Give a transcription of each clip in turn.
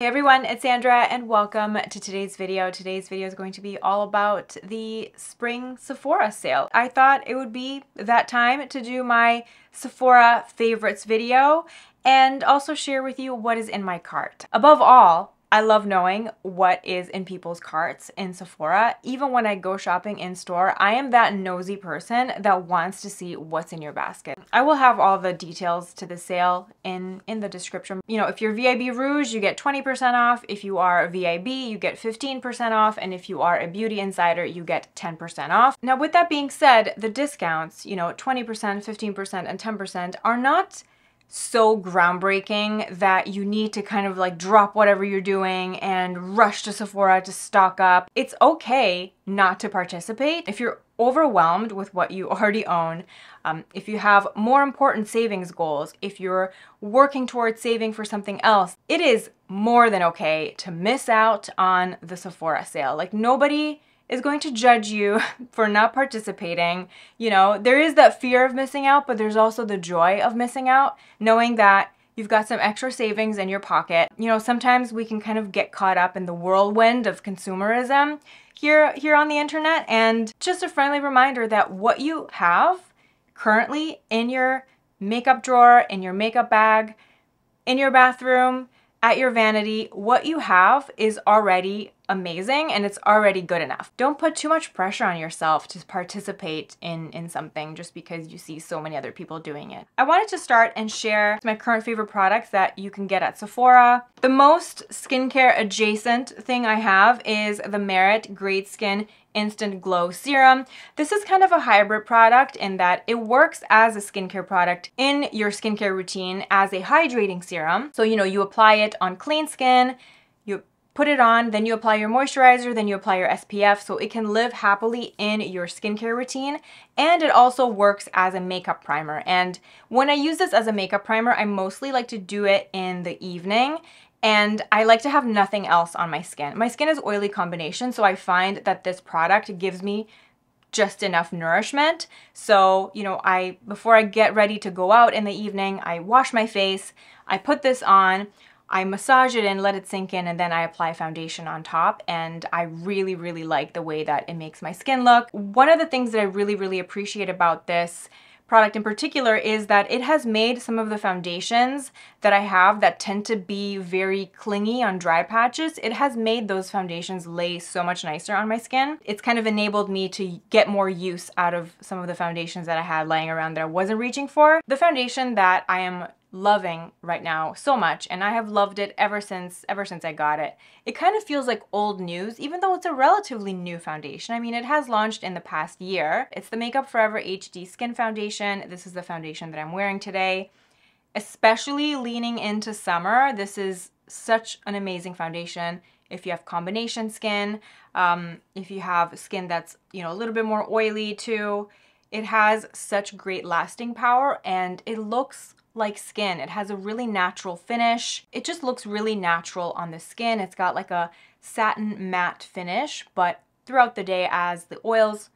Hey everyone, it's Sandra and welcome to today's video. Today's video is going to be all about the spring Sephora sale. I thought it would be that time to do my Sephora favorites video and also share with you what is in my cart. Above all, I love knowing what is in people's carts in Sephora. Even when I go shopping in store, I am that nosy person that wants to see what's in your basket. I will have all the details to the sale in the description. You know, if you're VIB Rouge, you get 20% off. If you are a VIB, you get 15% off. And if you are a Beauty Insider, you get 10% off. Now, with that being said, the discounts, you know, 20%, 15%, and 10% are not so groundbreaking that you need to kind of like drop whatever you're doing and rush to Sephora to stock up. It's okay not to participate. If you're overwhelmed with what you already own, if you have more important savings goals, if you're working towards saving for something else, it is more than okay to miss out on the Sephora sale. Like, nobody is going to judge you for not participating. You know, there is that fear of missing out, but there's also the joy of missing out, knowing that you've got some extra savings in your pocket. You know, sometimes we can kind of get caught up in the whirlwind of consumerism here on the internet, and just a friendly reminder that what you have currently in your makeup drawer, in your makeup bag, in your bathroom, at your vanity, what you have is already amazing and it's already good enough. Don't put too much pressure on yourself to participate in something just because you see so many other people doing it. I wanted to start and share my current favorite products that you can get at Sephora. The most skincare adjacent thing I have is the Merit Great Skin Instant Glow Serum. This is kind of a hybrid product in that it works as a skincare product in your skincare routine as a hydrating serum. So, you know, you apply it on clean skin, you put it on, then you apply your moisturizer, then you apply your SPF, so it can live happily in your skincare routine. And it also works as a makeup primer. And when I use this as a makeup primer, I mostly like to do it in the evening. And I like to have nothing else on my skin. My skin is oily combination, so I find that this product gives me just enough nourishment. So, you know, before I get ready to go out in the evening, I wash my face, I put this on, I massage it in, let it sink in, and then I apply foundation on top. And I really, really like the way that it makes my skin look. One of the things that I really, really appreciate about this product in particular is that it has made some of the foundations that I have that tend to be very clingy on dry patches. It has made those foundations lay so much nicer on my skin. It's kind of enabled me to get more use out of some of the foundations that I had laying around that I wasn't reaching for. The foundation that I am loving right now so much, and I have loved it ever since I got it. It kind of feels like old news, even though it's a relatively new foundation. I mean, it has launched in the past year. It's the Makeup Forever HD Skin Foundation. This is the foundation that I'm wearing today. Especially leaning into summer, this is such an amazing foundation. If you have combination skin, if you have skin that's, you know, a little bit more oily too, it has such great lasting power and it looks like skin. It has a really natural finish. It just looks really natural on the skin. It's got like a satin matte finish, but throughout the day as the oils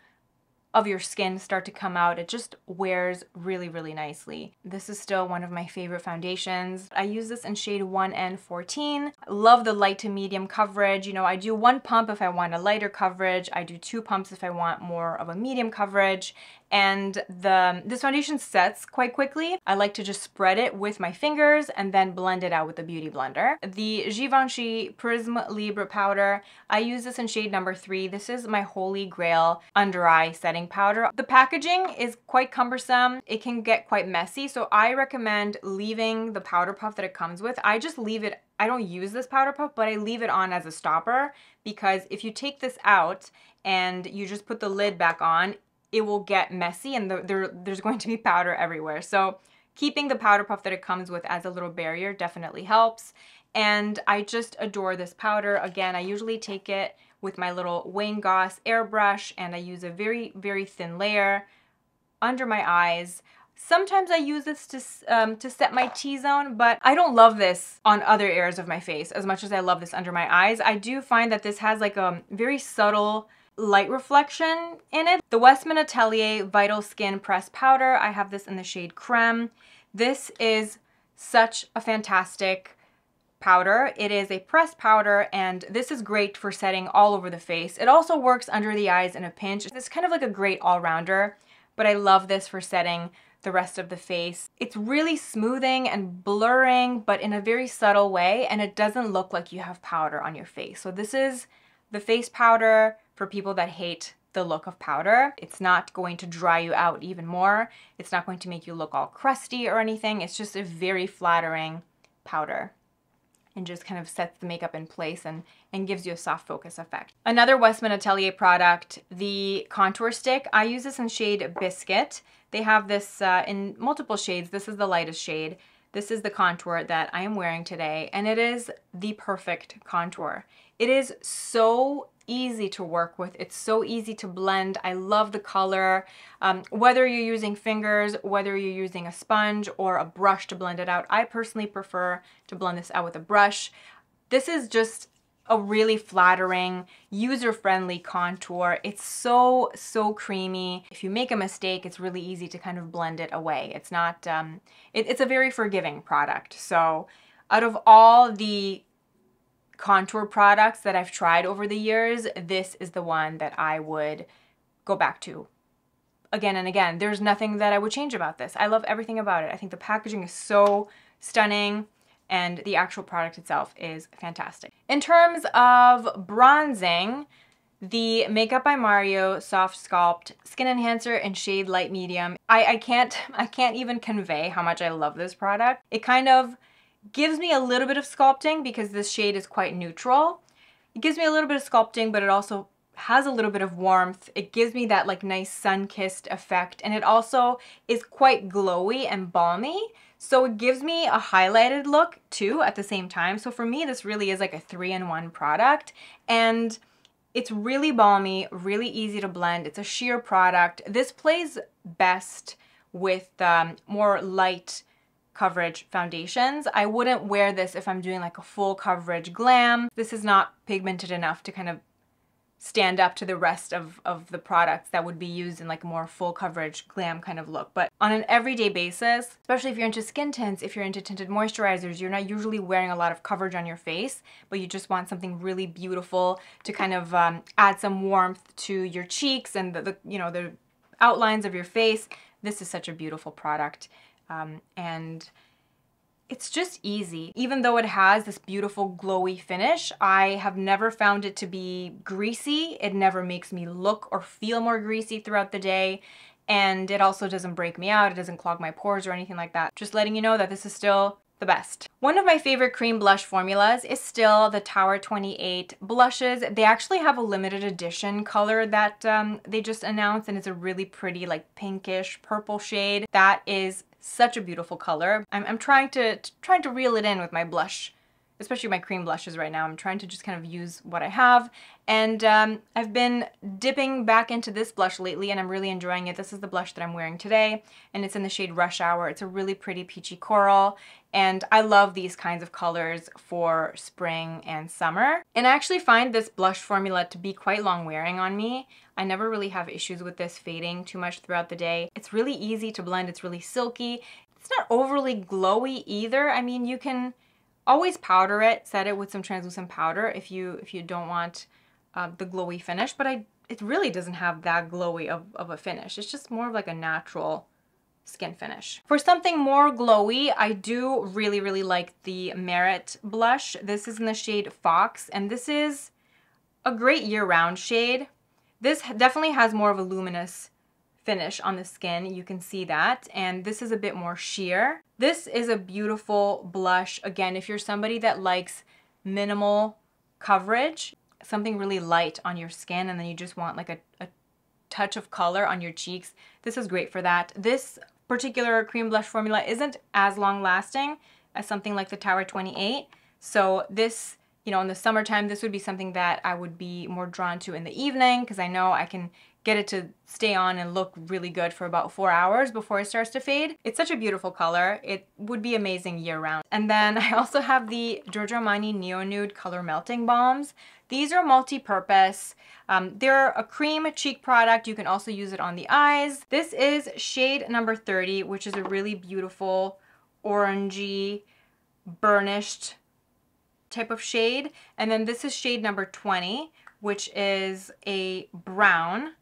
of your skin start to come out, it just wears really, really nicely. This is still one of my favorite foundations. I use this in shade 1N14. Love the light to medium coverage. You know, I do one pump if I want a lighter coverage. I do two pumps if I want more of a medium coverage. And this foundation sets quite quickly. I like to just spread it with my fingers and then blend it out with the Beauty Blender. The Givenchy Prisme Libre powder, I use this in shade number 3. This is my holy grail under eye setting powder. The packaging is quite cumbersome. It can get quite messy, so I recommend leaving the powder puff that it comes with. I just leave it. I don't use this powder puff, but I leave it on as a stopper, because if you take this out and you just put the lid back on, it will get messy and there's going to be powder everywhere. So keeping the powder puff that it comes with as a little barrier definitely helps. And I just adore this powder. Again, I usually take it with my little Wayne Goss airbrush and I use a very, very thin layer under my eyes. Sometimes I use this to set my T-zone, but I don't love this on other areas of my face as much as I love this under my eyes. I do find that this has like a very subtle light reflection in it. The Westman Atelier Vital Skin Press Powder, I have this in the shade Creme. This is such a fantastic powder. It is a pressed powder, and this is great for setting all over the face. It also works under the eyes in a pinch. It's kind of like a great all-rounder, but I love this for setting the rest of the face. It's really smoothing and blurring, but in a very subtle way, and it doesn't look like you have powder on your face. So this is the face powder for people that hate the look of powder. It's not going to dry you out even more. It's not going to make you look all crusty or anything. It's just a very flattering powder and just kind of sets the makeup in place and gives you a soft focus effect. Another Westman Atelier product, the contour stick. I use this in shade Biscuit. They have this in multiple shades. This is the lightest shade. This is the contour that I am wearing today, and it is the perfect contour. It is so easy to work with. It's so easy to blend. I love the color. Whether you're using fingers, whether you're using a sponge or a brush to blend it out, I personally prefer to blend this out with a brush. This is just a really flattering, user-friendly contour. It's so creamy. If you make a mistake, it's really easy to kind of blend it away. It's not, it's a very forgiving product. So out of all the contour products that I've tried over the years, this is the one that I would go back to again and again. There's nothing that I would change about this. I love everything about it. I think the packaging is so stunning, and the actual product itself is fantastic. In terms of bronzing, the Makeup by Mario Soft Sculpt Skin Enhancer in shade Light Medium. I can't even convey how much I love this product. It kind of gives me a little bit of sculpting because this shade is quite neutral. It gives me a little bit of sculpting, but it also has a little bit of warmth. It gives me that like nice sun-kissed effect, and it also is quite glowy and balmy. So it gives me a highlighted look too at the same time. So for me, this really is like a 3-in-1 product, and it's really balmy, really easy to blend. It's a sheer product. This plays best with more light coverage foundations. I wouldn't wear this if I'm doing like a full coverage glam. This is not pigmented enough to kind of stand up to the rest of the products that would be used in like a more full coverage glam kind of look. But on an everyday basis, especially if you're into skin tints, if you're into tinted moisturizers, you're not usually wearing a lot of coverage on your face, but you just want something really beautiful to kind of add some warmth to your cheeks and the you know, the outlines of your face. This is such a beautiful product. And it's just easy. Even though it has this beautiful glowy finish, I have never found it to be greasy. It never makes me look or feel more greasy throughout the day. And it also doesn't break me out. It doesn't clog my pores or anything like that. Just letting you know that this is still the best. One of my favorite cream blush formulas is still the Tower 28 blushes. They actually have a limited edition color that they just announced, and it's a really pretty like pinkish purple shade. That is such a beautiful color. I'm trying to reel it in with my blush, especially my cream blushes right now. I'm trying to just kind of use what I have. And I've been dipping back into this blush lately, and I'm really enjoying it. This is the blush that I'm wearing today, and it's in the shade Rush Hour. It's a really pretty peachy coral, and I love these kinds of colors for spring and summer. And I actually find this blush formula to be quite long wearing on me. I never really have issues with this fading too much throughout the day. It's really easy to blend. It's really silky. It's not overly glowy either. I mean, you can always powder it, set it with some translucent powder if you don't want the glowy finish, but it really doesn't have that glowy of a finish. It's just more of like a natural skin finish. For something more glowy, I do really like the Merit blush. This is in the shade Fox, and this is a great year-round shade. This definitely has more of a luminous finish on the skin. You can see that, and this is a bit more sheer. This is a beautiful blush. Again, if you're somebody that likes minimal coverage, something really light on your skin, and then you just want like a touch of color on your cheeks, this is great for that. This particular cream blush formula isn't as long lasting as something like the Tower 28. So this, you know, in the summertime, this would be something that I would be more drawn to in the evening, because I know I can get it to stay on and look really good for about 4 hours before it starts to fade. It's such a beautiful color. It would be amazing year round. And then I also have the Giorgio Armani Neo Nude Color Melting Balms. These are multi-purpose. They're a cream cheek product. You can also use it on the eyes. This is shade number 30, which is a really beautiful orangey, burnished type of shade. And then this is shade number 20, which is a brown.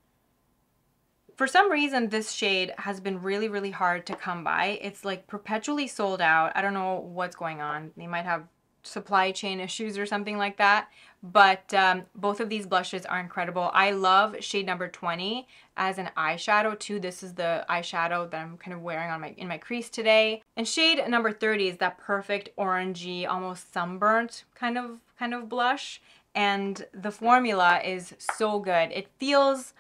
For some reason, this shade has been really, really hard to come by. It's like perpetually sold out. I don't know what's going on. They might have supply chain issues or something like that. But both of these blushes are incredible. I love shade number 20 as an eyeshadow too. This is the eyeshadow that I'm kind of wearing on in my crease today. And shade number 30 is that perfect orangey, almost sunburnt kind of blush. And the formula is so good. It feels,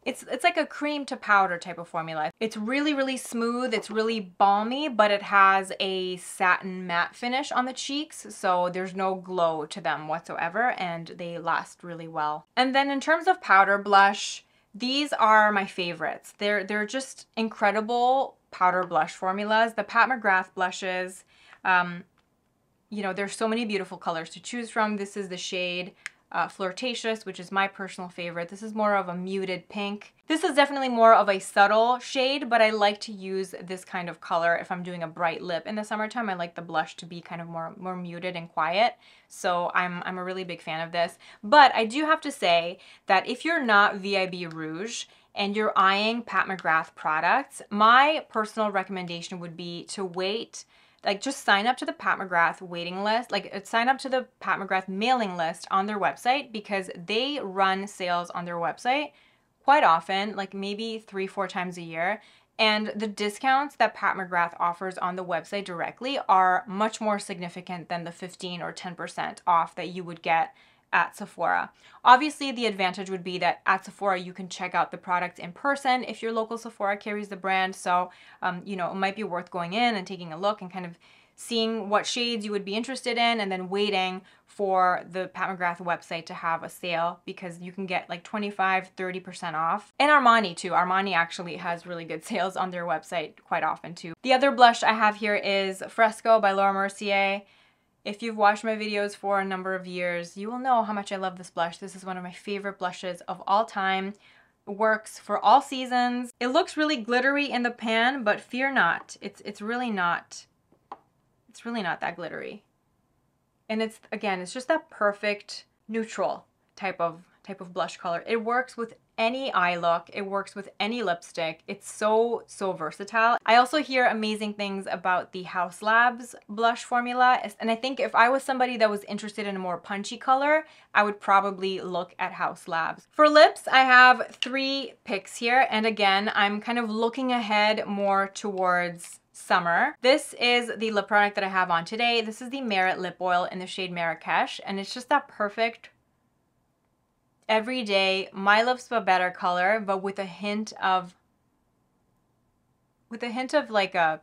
it's like a cream to powder type of formula. It's really, really smooth. It's really balmy, but it has a satin matte finish on the cheeks. So there's no glow to them whatsoever, and they last really well. And then in terms of powder blush, these are my favorites. They're just incredible powder blush formulas. The Pat McGrath blushes, you know, there's so many beautiful colors to choose from. This is the shade Flirtatious, which is my personal favorite. This is more of a muted pink. This is definitely more of a subtle shade, but I like to use this kind of color if I'm doing a bright lip in the summertime. I like the blush to be kind of more muted and quiet. So I'm a really big fan of this. But I do have to say that if you're not VIB Rouge and you're eyeing Pat McGrath products, my personal recommendation would be to wait. Like, just sign up to the Pat McGrath waiting list, like sign up to the Pat McGrath mailing list on their website, because they run sales on their website quite often, like maybe 3-4 times a year. And the discounts that Pat McGrath offers on the website directly are much more significant than the 15 or 10% off that you would get at Sephora. Obviously, the advantage would be that at Sephora, you can check out the products in person if your local Sephora carries the brand. So, you know, it might be worth going in and taking a look and kind of seeing what shades you would be interested in, and then waiting for the Pat McGrath website to have a sale, because you can get like 25-30% off. And Armani too. Armani actually has really good sales on their website quite often too. The other blush I have here is Fresco by Laura Mercier. If you've watched my videos for a number of years, you will know how much I love this blush. This is one of my favorite blushes of all time. It works for all seasons. It looks really glittery in the pan, but fear not. It's really not that glittery. And it's, again, it's just that perfect neutral type of blush color. It works with any eye look. It works with any lipstick. It's so versatile. I also hear amazing things about the Haus Labs blush formula. And I think if I was somebody that was interested in a more punchy color, I would probably look at Haus Labs. For lips, I have 3 picks here. And again, I'm kind of looking ahead more towards summer. This is the lip product that I have on today. This is the Merit Lip Oil in the shade Marrakech. And it's just that perfect everyday My Lips But Better color, but with a hint of like a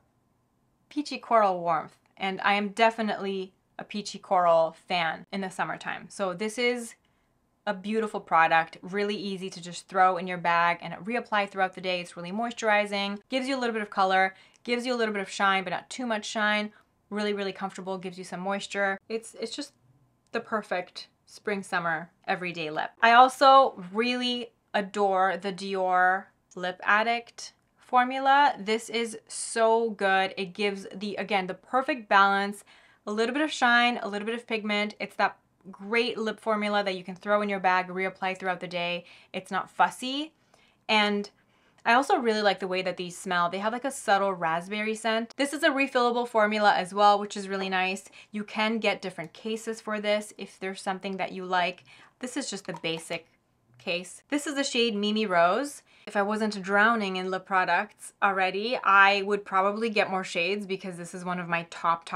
peachy coral warmth. And I am definitely a peachy coral fan in the summertime. So this is a beautiful product, really easy to just throw in your bag and reapply throughout the day. It's really moisturizing, gives you a little bit of color, gives you a little bit of shine, but not too much shine. Really, really comfortable, gives you some moisture. It's just the perfect spring, summer, everyday lip. I also really adore the Dior Lip Addict formula. This is so good. It gives again, the perfect balance, a little bit of shine, a little bit of pigment. It's that great lip formula that you can throw in your bag, reapply throughout the day. It's not fussy. And I also really like the way that these smell. They have like a subtle raspberry scent. This is a refillable formula as well, which is really nice. You can get different cases for this if there's something that you like. This is just the basic case. This is the shade Mimirose. If I wasn't drowning in lip products already, I would probably get more shades, because this is one of my top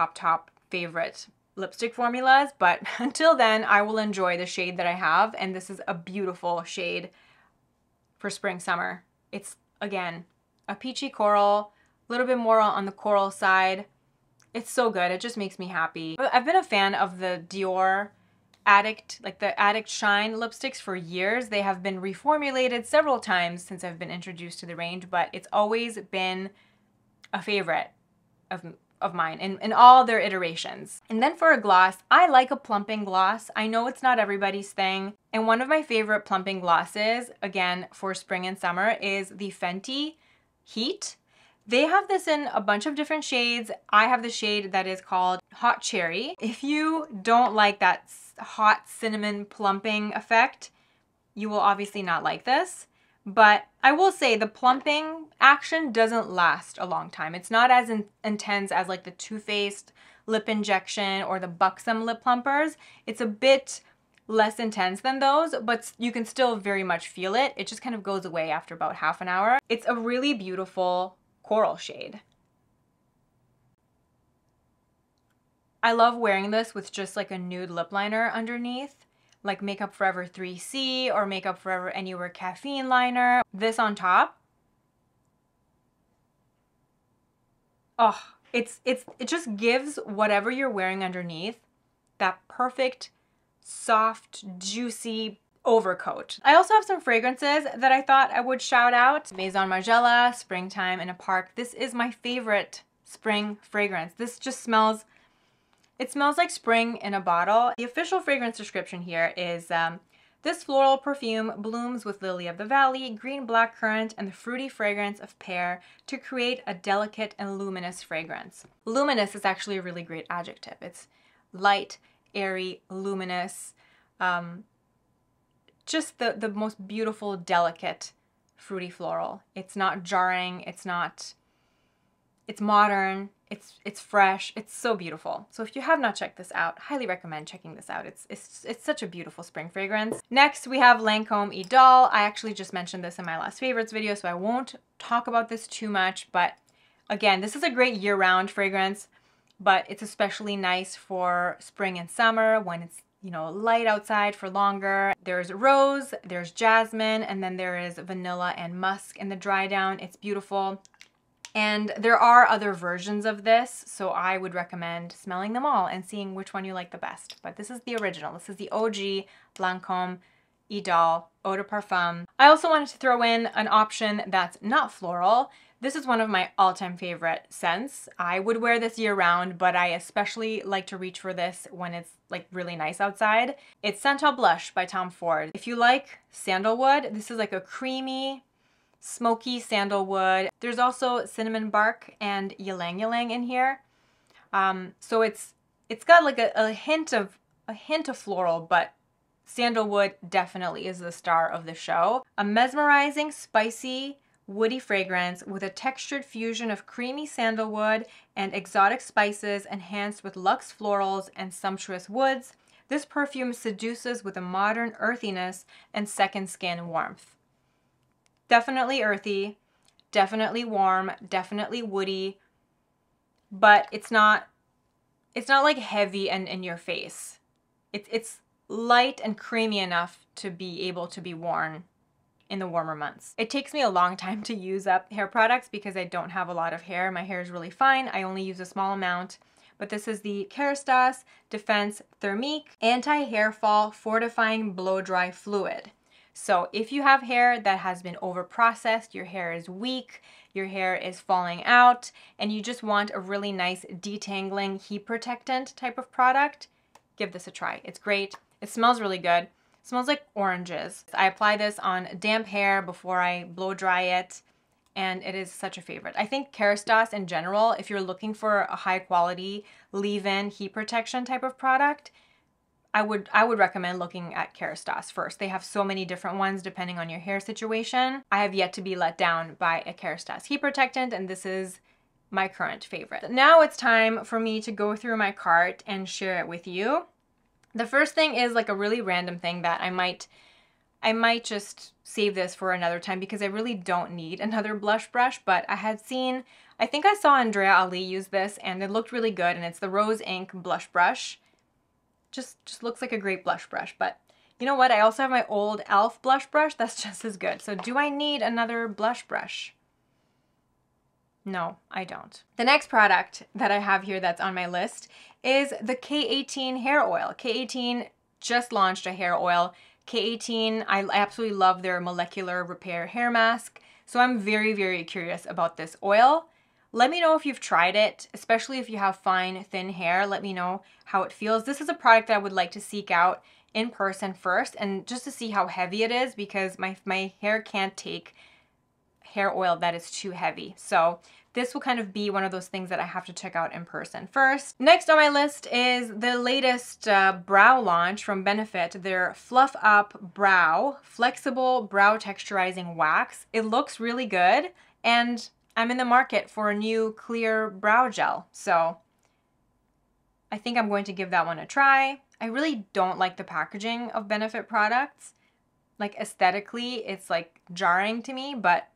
favorite lipstick formulas. But until then, I will enjoy the shade that I have. And this is a beautiful shade for spring, summer. It's, again, a peachy coral, a little bit more on the coral side. It's so good. It just makes me happy. I've been a fan of the Dior Addict, like the Addict Shine lipsticks for years. They have been reformulated several times since I've been introduced to the range, but it's always been a favorite of mine in all their iterations. And then for a gloss, I like a plumping gloss. I know it's not everybody's thing. And one of my favorite plumping glosses, again, for spring and summer, is the Fenty Heat. They have this in a bunch of different shades. I have the shade that is called Hot Cherry. If you don't like that hot cinnamon plumping effect, you will obviously not like this. But I will say the plumping action doesn't last a long time. It's not as intense as like the Too Faced lip injection or the Buxom lip plumpers. It's a bit less intense than those, but you can still very much feel it. It just kind of goes away after about half an hour. It's a really beautiful coral shade. I love wearing this with just like a nude lip liner underneath, like Makeup Forever 3C or Makeup Forever Anywhere Caffeine Liner. This on top. Oh, it just gives whatever you're wearing underneath that perfect, soft, juicy overcoat. I also have some fragrances that I thought I would shout out. Maison Margiela, Springtime in a Park. This is my favorite spring fragrance. This just smells, it smells like spring in a bottle. The official fragrance description here is, this floral perfume blooms with lily of the valley, green blackcurrant, and the fruity fragrance of pear to create a delicate and luminous fragrance. Luminous is actually a really great adjective. It's light, airy, luminous, just the most beautiful, delicate, fruity floral. It's not jarring, it's modern, it's fresh, it's so beautiful. So if you have not checked this out, highly recommend checking this out. It's such a beautiful spring fragrance. Next, we have Lancome Idole. I actually just mentioned this in my last favorites video, so I won't talk about this too much, but again, this is a great year-round fragrance, but it's especially nice for spring and summer when it's, you know, light outside for longer. There's rose, there's jasmine, and then there is vanilla and musk in the dry down. It's beautiful. And there are other versions of this, so I would recommend smelling them all and seeing which one you like the best. But this is the original. This is the OG Lancome Idole Eau de Parfum. I also wanted to throw in an option that's not floral. This is one of my all-time favorite scents. I would wear this year-round, but I especially like to reach for this when it's like really nice outside. It's Scented Blush by Tom Ford. If you like sandalwood, this is like a creamy, smoky sandalwood. There's also cinnamon bark and ylang ylang in here. So it's got like a hint of floral, but sandalwood definitely is the star of the show. A mesmerizing, spicy, woody fragrance with a textured fusion of creamy sandalwood and exotic spices enhanced with luxe florals and sumptuous woods. This perfume seduces with a modern earthiness and second skin warmth. Definitely earthy, definitely warm, definitely woody, but it's not like heavy and in your face. It's light and creamy enough to be able to be worn in the warmer months. It takes me a long time to use up hair products because I don't have a lot of hair. My hair is really fine. I only use a small amount. But this is the Kerastase Defense Thermique Anti-Hair Fall Fortifying Blow Dry Fluid. So if you have hair that has been over-processed, your hair is weak, your hair is falling out, and you just want a really nice detangling heat protectant type of product, give this a try. It's great. It smells really good. It smells like oranges. I apply this on damp hair before I blow dry it, and it is such a favorite. I think Kerastase in general, if you're looking for a high quality leave-in heat protection type of product, I would recommend looking at Kerastase first. They have so many different ones depending on your hair situation. I have yet to be let down by a Kerastase heat protectant, and this is my current favorite. Now it's time for me to go through my cart and share it with you. The first thing is like a really random thing that I might just save this for another time because I really don't need another blush brush, but I think I saw Andrea Ali use this and it looked really good, and it's the Rose Ink blush brush. Just looks like a great blush brush, but you know what? I also have my old e.l.f. blush brush that's just as good. So do I need another blush brush? No, I don't. The next product that I have here that's on my list is the K18 Hair Oil. K18 just launched a hair oil. K18, I absolutely love their molecular repair hair mask. So I'm very, very curious about this oil. Let me know if you've tried it, especially if you have fine, thin hair. Let me know how it feels. This is a product that I would like to seek out in person first, and just to see how heavy it is, because my hair can't take hair oil that is too heavy. So this will kind of be one of those things that I have to check out in person first. Next on my list is the latest brow launch from Benefit, their Fluff Up Brow Flexible Brow Texturizing Wax. It looks really good, and I'm in the market for a new clear brow gel. So I think I'm going to give that one a try. I really don't like the packaging of Benefit products. Like aesthetically, it's like jarring to me, but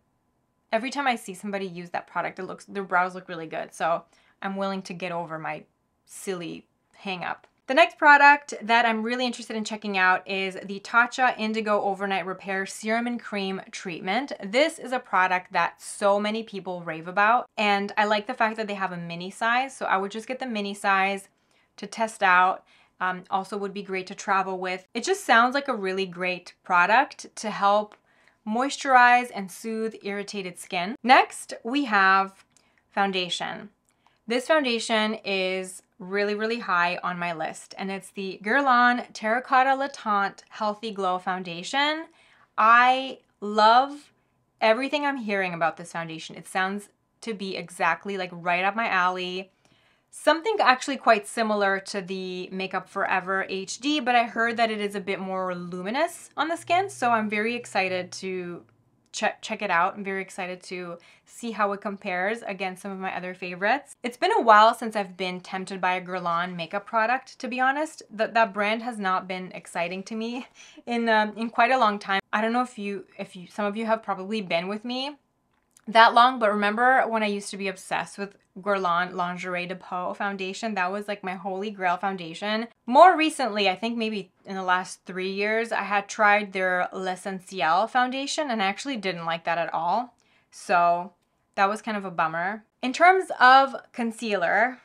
every time I see somebody use that product, their brows look really good. So I'm willing to get over my silly hang up. The next product that I'm really interested in checking out is the Tatcha Indigo Overnight Repair Serum and Cream Treatment. This is a product that so many people rave about, and I like the fact that they have a mini size. So I would just get the mini size to test out. Also would be great to travel with. It just sounds like a really great product to help moisturize and soothe irritated skin. Next, we have foundation. This foundation is really, really high on my list, and it's the Guerlain Terracotta Le Teint Healthy Glow Foundation. I love everything I'm hearing about this foundation. It sounds to be exactly like right up my alley. Something actually quite similar to the Makeup Forever HD, but I heard that it is a bit more luminous on the skin, so I'm very excited to check it out. I'm very excited to see how it compares against some of my other favorites. It's been a while since I've been tempted by a Guerlain makeup product, to be honest. That brand has not been exciting to me in quite a long time. I don't know if some of you have probably been with me that long, but remember when I used to be obsessed with Guerlain Lingerie de Peau foundation? That was like my holy grail foundation. More recently, I think maybe in the last 3 years, I had tried their L'Essentiel foundation, and I actually didn't like that at all. So that was kind of a bummer. In terms of concealer,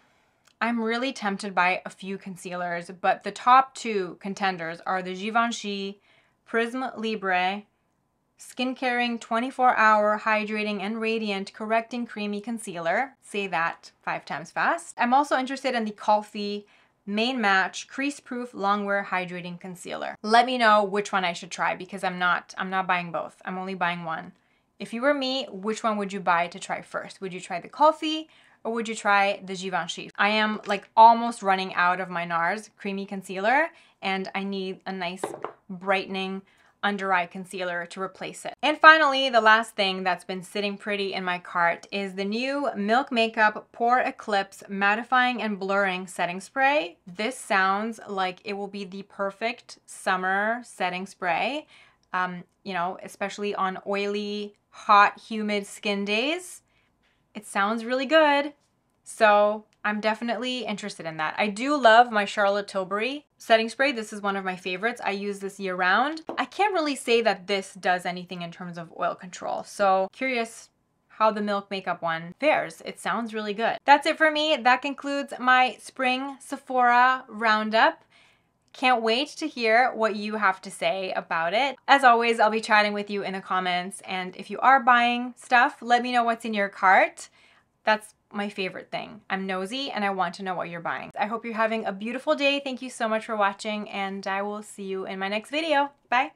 I'm really tempted by a few concealers, but the top two contenders are the Givenchy Prisme Libre Skin Caring 24-Hour Hydrating and Radiant Correcting Creamy Concealer. Say that 5 times fast. I'm also interested in the Comfy Main Match Crease Proof Longwear Hydrating Concealer. Let me know which one I should try, because I'm not buying both. I'm only buying one. If you were me, which one would you buy to try first? Would you try the Comfy or would you try the Givenchy? I am like almost running out of my NARS Creamy Concealer, and I need a nice brightening under eye concealer to replace it. And finally, the last thing that's been sitting pretty in my cart is the new Milk Makeup Pore Eclipse Mattifying and Blurring Setting Spray. This sounds like it will be the perfect summer setting spray, you know, especially on oily, hot, humid skin days. It sounds really good. So I'm definitely interested in that. I do love my Charlotte Tilbury setting spray. This is one of my favorites. I use this year round. I can't really say that this does anything in terms of oil control. So curious how the Milk Makeup one fares. It sounds really good. That's it for me. That concludes my spring Sephora roundup. Can't wait to hear what you have to say about it. As always, I'll be chatting with you in the comments. And if you are buying stuff, let me know what's in your cart. That's my favorite thing. I'm nosy and I want to know what you're buying. I hope you're having a beautiful day. Thank you so much for watching, and I will see you in my next video. Bye.